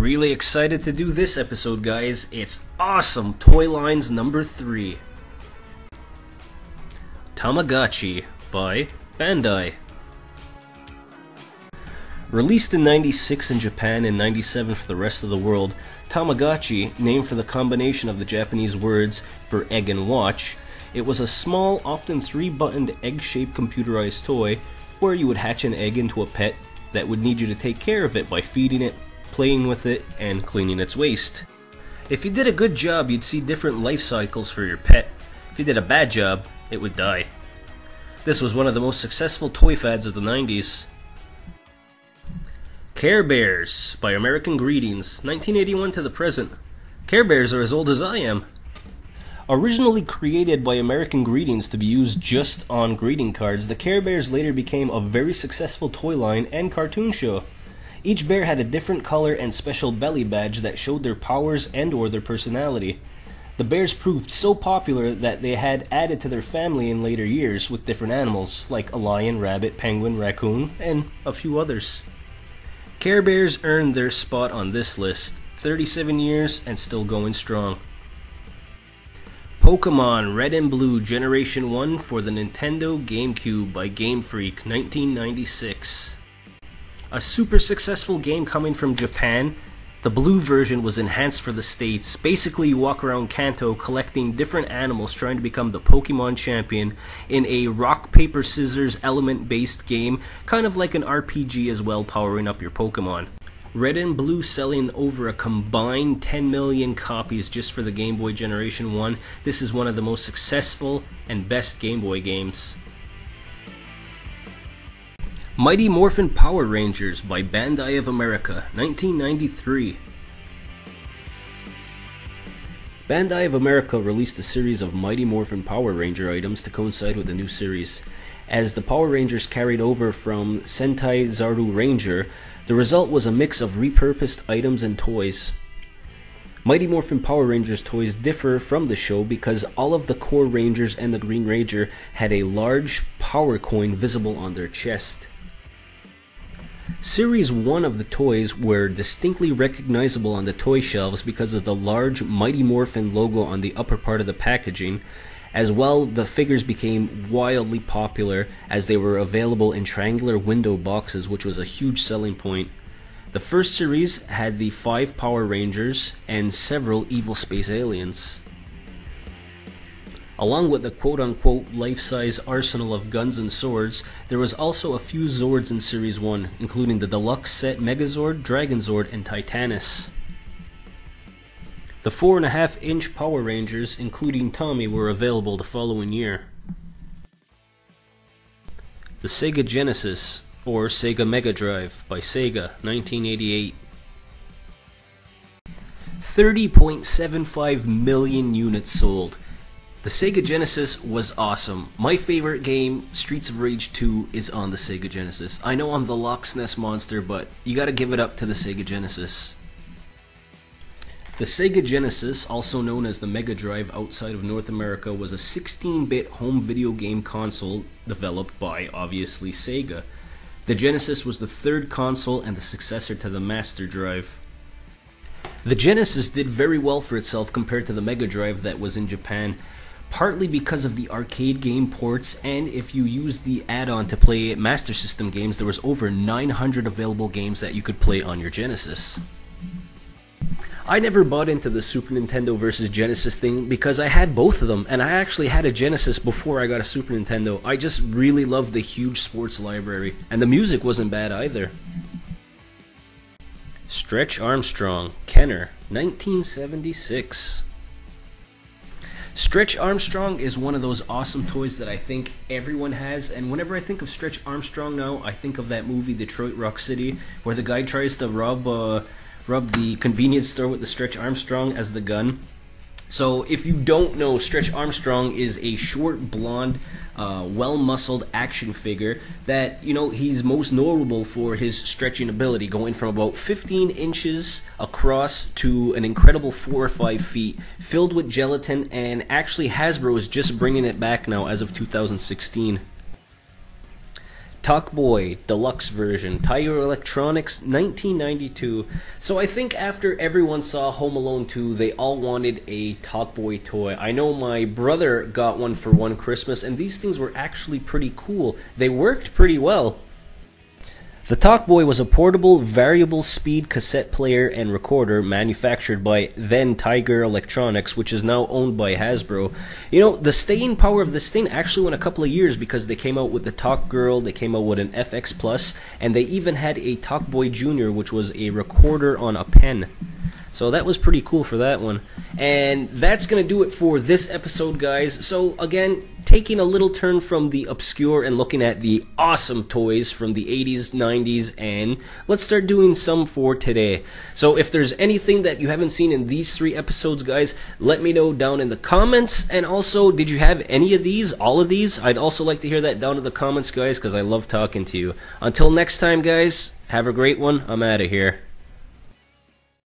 Really excited to do this episode, guys. It's Awesome Toy Lines number 3. Tamagotchi by Bandai. Released in '96 in Japan and '97 for the rest of the world, Tamagotchi, named for the combination of the Japanese words for egg and watch, it was a small, often 3-buttoned egg-shaped computerized toy where you would hatch an egg into a pet that would need you to take care of it by feeding it, playing with it, and cleaning its waste. If you did a good job, you'd see different life cycles for your pet. If you did a bad job, it would die. This was one of the most successful toy fads of the '90s. Care Bears by American Greetings, 1981 to the present. Care Bears are as old as I am. Originally created by American Greetings to be used just on greeting cards, the Care Bears later became a very successful toy line and cartoon show. Each bear had a different color and special belly badge that showed their powers and or their personality. The bears proved so popular that they had added to their family in later years with different animals, like a lion, rabbit, penguin, raccoon, and a few others. Care Bears earned their spot on this list, 37 years and still going strong. Pokemon Red and Blue Generation 1 for the Nintendo GameCube by Game Freak, 1996. A super successful game coming from Japan. The blue version was enhanced for the States. Basically, you walk around Kanto collecting different animals trying to become the Pokemon champion in a rock, paper, scissors element-based game, kind of like an RPG as well, powering up your Pokemon. Red and Blue selling over a combined 10 million copies just for the Game Boy Generation 1. This is one of the most successful and best Game Boy games. Mighty Morphin Power Rangers by Bandai of America, 1993. Bandai of America released a series of Mighty Morphin Power Ranger items to coincide with the new series. As the Power Rangers carried over from Sentai Zaru Ranger, the result was a mix of repurposed items and toys. Mighty Morphin Power Rangers toys differ from the show because all of the core Rangers and the Green Ranger had a large power coin visible on their chest. Series 1 of the toys were distinctly recognizable on the toy shelves because of the large Mighty Morphin logo on the upper part of the packaging. As well, the figures became wildly popular as they were available in triangular window boxes, which was a huge selling point. The first series had the 5 Power Rangers and several evil space aliens. Along with the quote-unquote life-size arsenal of guns and swords, there was also a few Zords in Series 1, including the deluxe set Megazord, Dragonzord, and Titanus. The 4.5-inch Power Rangers, including Tommy, were available the following year. The Sega Genesis, or Sega Mega Drive, by Sega, 1988. 30.75 million units sold. The Sega Genesis was awesome. My favorite game, Streets of Rage 2, is on the Sega Genesis. I know I'm the Loch SNES monster, but you gotta give it up to the Sega Genesis. The Sega Genesis, also known as the Mega Drive outside of North America, was a 16-bit home video game console developed by, obviously, Sega. The Genesis was the third console and the successor to the Master Drive. The Genesis did very well for itself compared to the Mega Drive that was in Japan, partly because of the arcade game ports, and if you used the add-on to play Master System games, there was over 900 available games that you could play on your Genesis. I never bought into the Super Nintendo versus Genesis thing because I had both of them, and I actually had a Genesis before I got a Super Nintendo. I just really loved the huge sports library, and the music wasn't bad either. Stretch Armstrong, Kenner, 1976. Stretch Armstrong is one of those awesome toys that I think everyone has, and whenever I think of Stretch Armstrong now, I think of that movie Detroit Rock City, where the guy tries to rob the convenience store with the Stretch Armstrong as the gun. So if you don't know, Stretch Armstrong is a short, blonde, well-muscled action figure that, he's most notable for his stretching ability, going from about 15 inches across to an incredible 4 or 5 feet, filled with gelatin, and actually Hasbro is just bringing it back now as of 2016. Talkboy Deluxe version, Tiger Electronics, 1992. So I think after everyone saw Home Alone 2, they all wanted a Talkboy toy. I know my brother got one for one Christmas, and these things were actually pretty cool. They worked pretty well. The Talkboy was a portable, variable speed cassette player and recorder manufactured by then Tiger Electronics, which is now owned by Hasbro. You know, the staying power of this thing actually went a couple of years because they came out with the Talk Girl, they came out with an FX Plus, and they even had a Talkboy Jr., which was a recorder on a pen. So that was pretty cool for that one. And that's going to do it for this episode, guys. So again, taking a little turn from the obscure and looking at the awesome toys from the 80s, 90s, and let's start doing some for today. So if there's anything that you haven't seen in these 3 episodes, guys, let me know down in the comments. And also, did you have any of these, all of these? I'd also like to hear that down in the comments, guys, because I love talking to you. Until next time, guys, have a great one. I'm out of here.